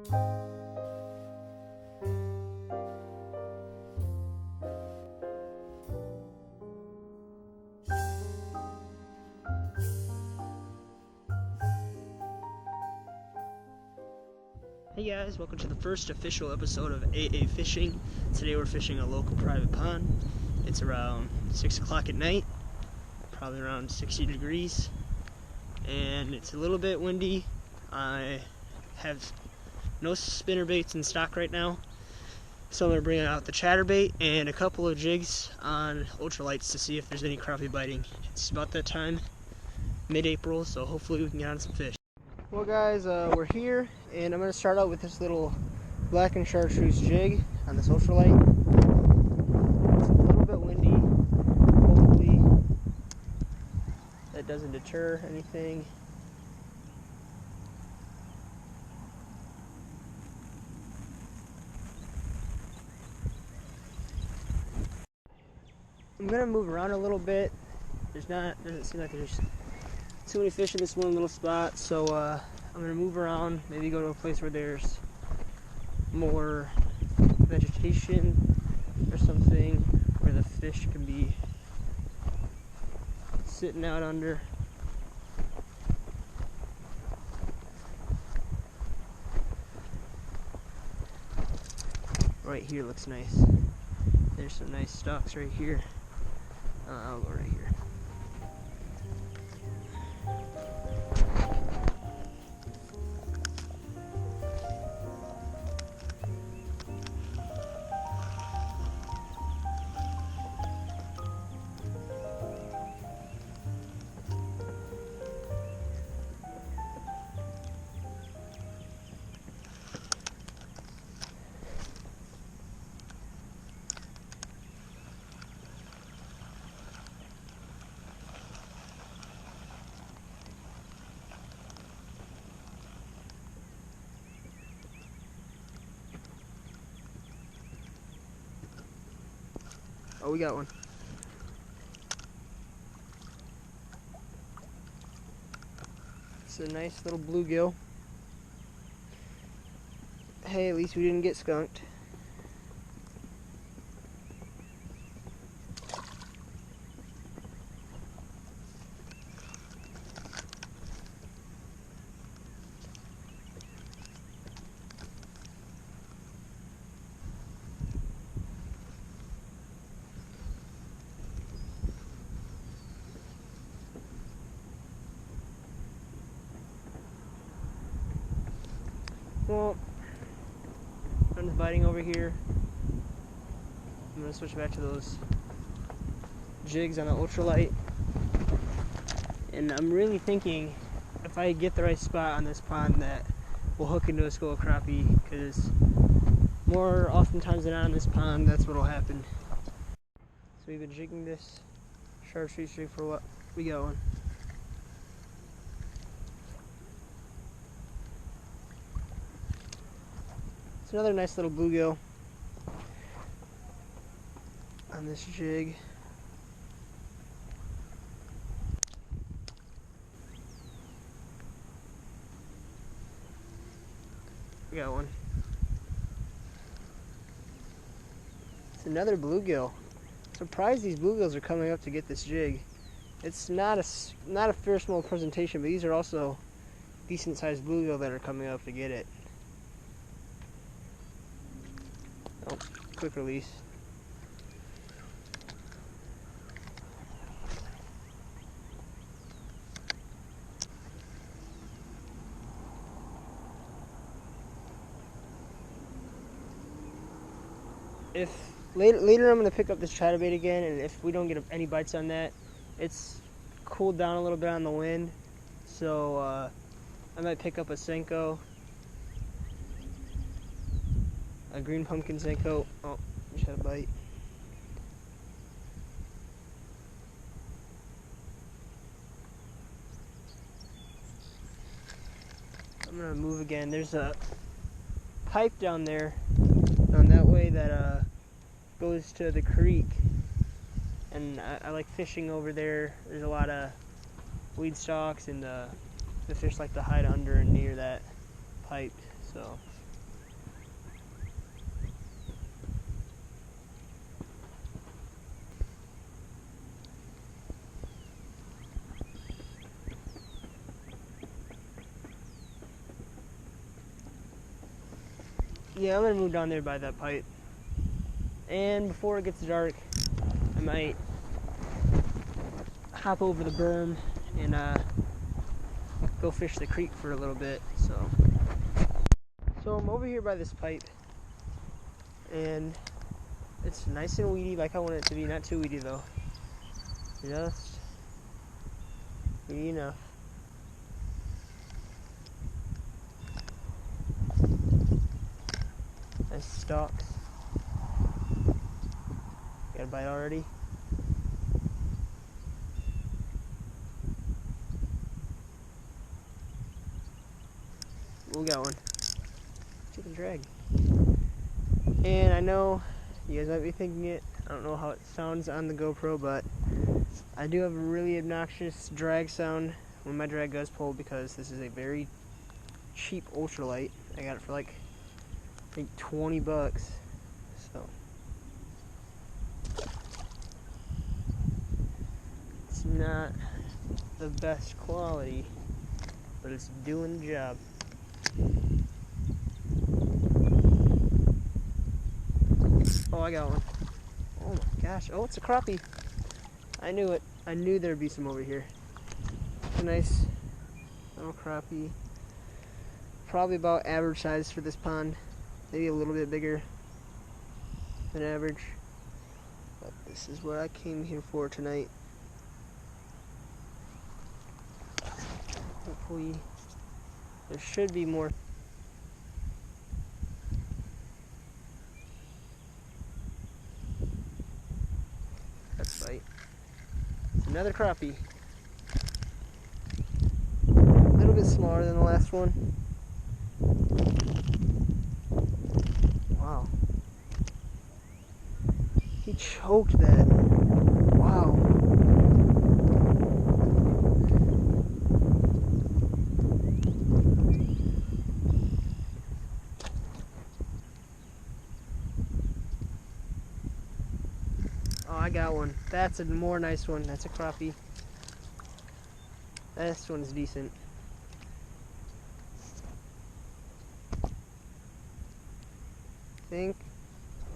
Hey guys, welcome to the first official episode of AA Fishing. Today we're fishing a local private pond. It's around 6 o'clock at night, probably around 60 degrees, and it's a little bit windy. I have no spinner baits in stock right now, so I'm going to bring out the chatterbait and a couple of jigs on ultralights to see if there's any crappie biting. It's about that time, mid-April, so hopefully we can get on some fish. Well guys, we're here, and I'm going to start out with this little black and chartreuse jig on this ultralight. It's a little bit windy. Hopefully that doesn't deter anything. I'm going to move around a little bit. Doesn't seem like there's too many fish in this one little spot, so I'm going to move around, maybe go to a place where there's more vegetation or something where the fish can be sitting out under. Right here looks nice. There's some nice stalks right here. I'll go right here. Oh, we got one. It's a nice little bluegill. Hey, at least we didn't get skunked. Well, I'm just biting over here. I'm going to switch back to those jigs on the ultralight. And I'm really thinking if I get the right spot on this pond that we'll hook into a school of crappie, because more oftentimes than not on this pond, that's what will happen. So we've been jigging this chartreuse jig for what? We got one. It's another nice little bluegill on this jig. We got one. It's another bluegill. Surprised these bluegills are coming up to get this jig. It's not a fierce small presentation, but these are also decent sized bluegill that are coming up to get it. Oh, quick release. If later I'm going to pick up this chatterbait again, and if we don't get any bites on that, it's cooled down a little bit on the wind, so I might pick up a Senko. A green pumpkin Senko. Oh, just had a bite. I'm gonna move again. There's a pipe down there, down that way, that goes to the creek, and I like fishing over there. There's a lot of weed stalks, and the fish like to hide under and near that pipe. So Yeah, I'm gonna move down there by that pipe. And before it gets dark, I might hop over the berm and go fish the creek for a little bit. So I'm over here by this pipe, and it's nice and weedy like I want it to be. Not too weedy though. Just weedy enough. Nice stalks. Got a bite already. We got one. Chicken drag. And I know you guys might be thinking it. I don't know how it sounds on the GoPro, but I do have a really obnoxious drag sound when my drag does pull, because this is a very cheap ultralight. I got it for like, I think 20 bucks. So it's not the best quality, but it's doing the job. Oh, I got one. Oh my gosh. Oh, it's a crappie. I knew it. I knew there'd be some over here. A nice little crappie. Probably about average size for this pond. Maybe a little bit bigger than average. But this is what I came here for tonight. Hopefully there should be more. That's right. It's another crappie. A little bit smaller than the last one. Wow. He choked that. Wow. Oh, I got one. That's a more nice one. That's a crappie. This one's decent. Think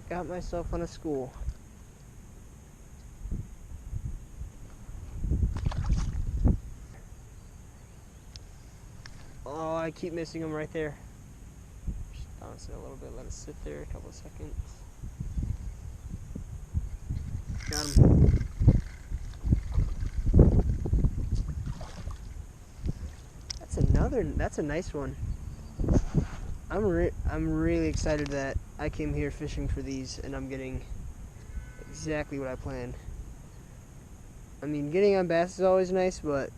got myself on a school. Oh, I keep missing them right there. Just bounce it a little bit, let it sit there a couple of seconds. Got him. That's a nice one. I'm really excited that I came here fishing for these and I'm getting exactly what I planned. I mean, getting on bass is always nice, but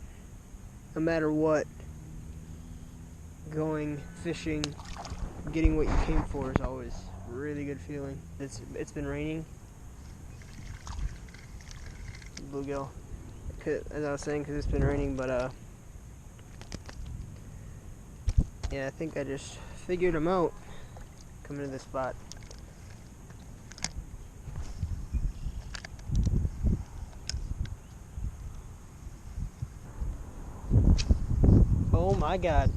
no matter what, going fishing, getting what you came for is always a really good feeling. It's been raining. Bluegill, as I was saying, because it's been raining, but yeah, I think I just figured them out coming to this spot. Oh my god.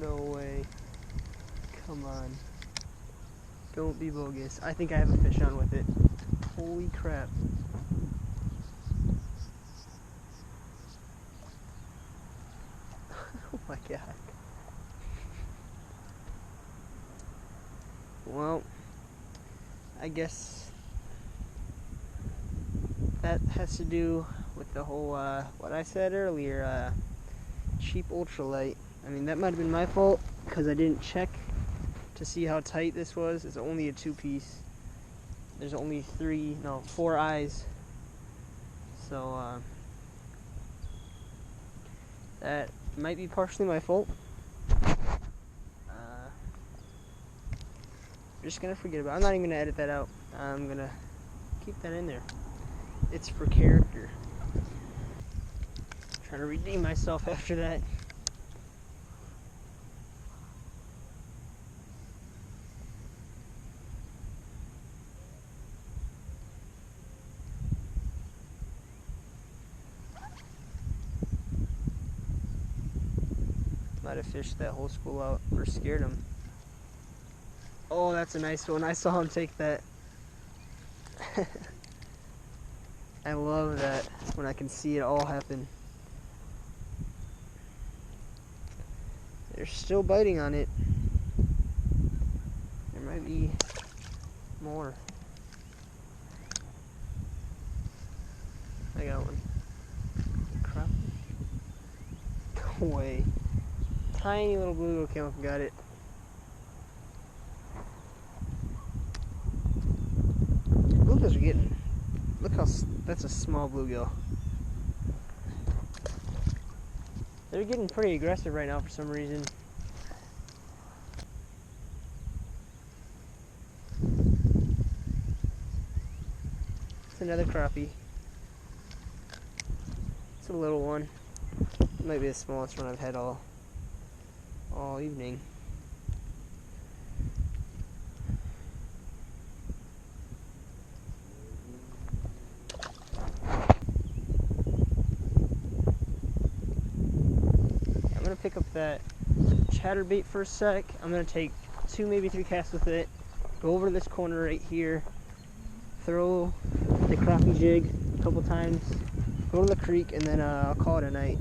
No way. Come on. Don't be bogus. I think I have a fish on with it. Holy crap. Oh my god. Well, I guess that has to do with the whole, what I said earlier, cheap ultralight. I mean, that might have been my fault, because I didn't check to see how tight this was. It's only a 2-piece. There's only 4 eyes. So, that might be partially my fault. I'm just gonna forget about it. I'm not even gonna edit that out. I'm gonna keep that in there. It's for character. Trying to redeem myself after that. Might have fished that whole school out or scared him. Oh, that's a nice one. I saw him take that. I love that when I can see it all happen. They're still biting on it. There might be more. I got one. Crap. No way. Tiny little bluegill came up and got it. Bluegills are getting. Look how. That's a small bluegill. They're getting pretty aggressive right now for some reason. It's another crappie. It's a little one. It might be the smallest one I've had all evening. I'm gonna pick up that chatterbait for a sec. I'm gonna take 2, maybe 3 casts with it. Go over to this corner right here. Throw the crappie jig a couple times. Go to the creek, and then I'll call it a night.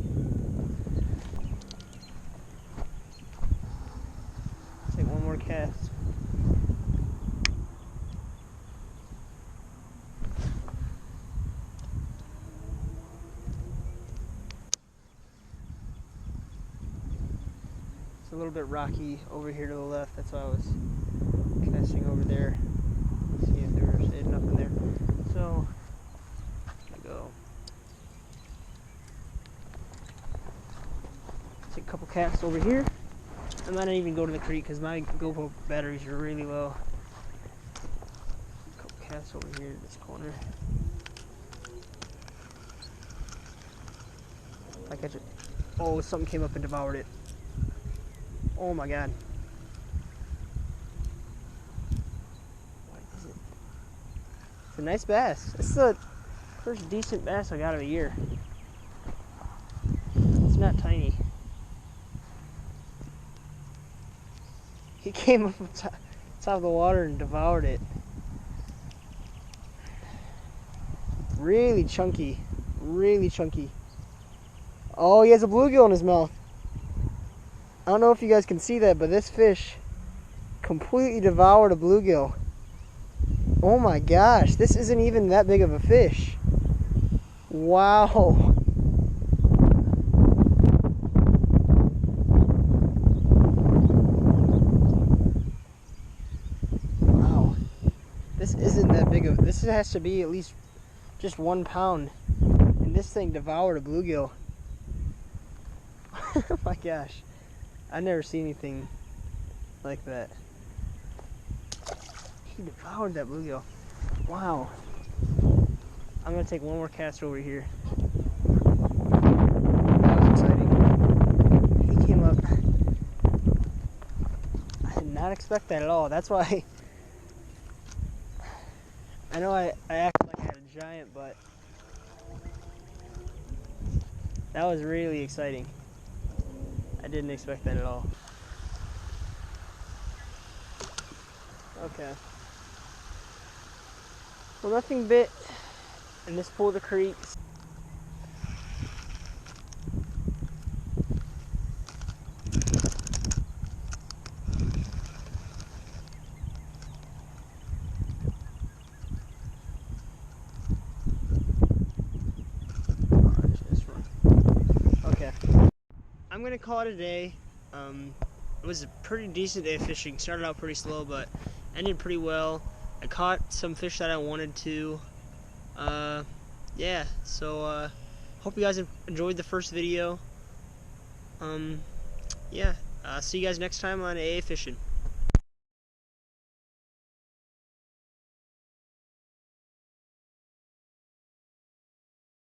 Take one more cast. It's a little bit rocky over here to the left. That's why I was casting over there. See if there's nothing there. So, I'm gonna go. Take a couple casts over here. I might not even go to the creek because my GoPro batteries are really low. A couple casts over here in this corner. If I catch it. Oh, something came up and devoured it. Oh my god. What is it? It's a nice bass. It's the first decent bass I got of the year. It's not tiny. He came up on top of the water and devoured it. Really chunky. Really chunky. Oh, he has a bluegill in his mouth. I don't know if you guys can see that, but this fish completely devoured a bluegill. Oh my gosh, this isn't even that big of a fish. Wow. Wow. This isn't that big of, this has to be at least just 1 pound. And this thing devoured a bluegill. Oh my gosh. I've never seen anything like that. He devoured that bluegill. Wow. I'm gonna take one more cast over here. That was exciting. He came up. I did not expect that at all. That's why I know I acted like I had a giant, but that was really exciting. I didn't expect that at all. Okay. Well, nothing bit in this pool of the creek. Okay. I'm gonna call it a day. It was a pretty decent day of fishing. Started out pretty slow, but ended pretty well. I caught some fish that I wanted to. Yeah, so hope you guys enjoyed the first video. Yeah, see you guys next time on AA Fishing.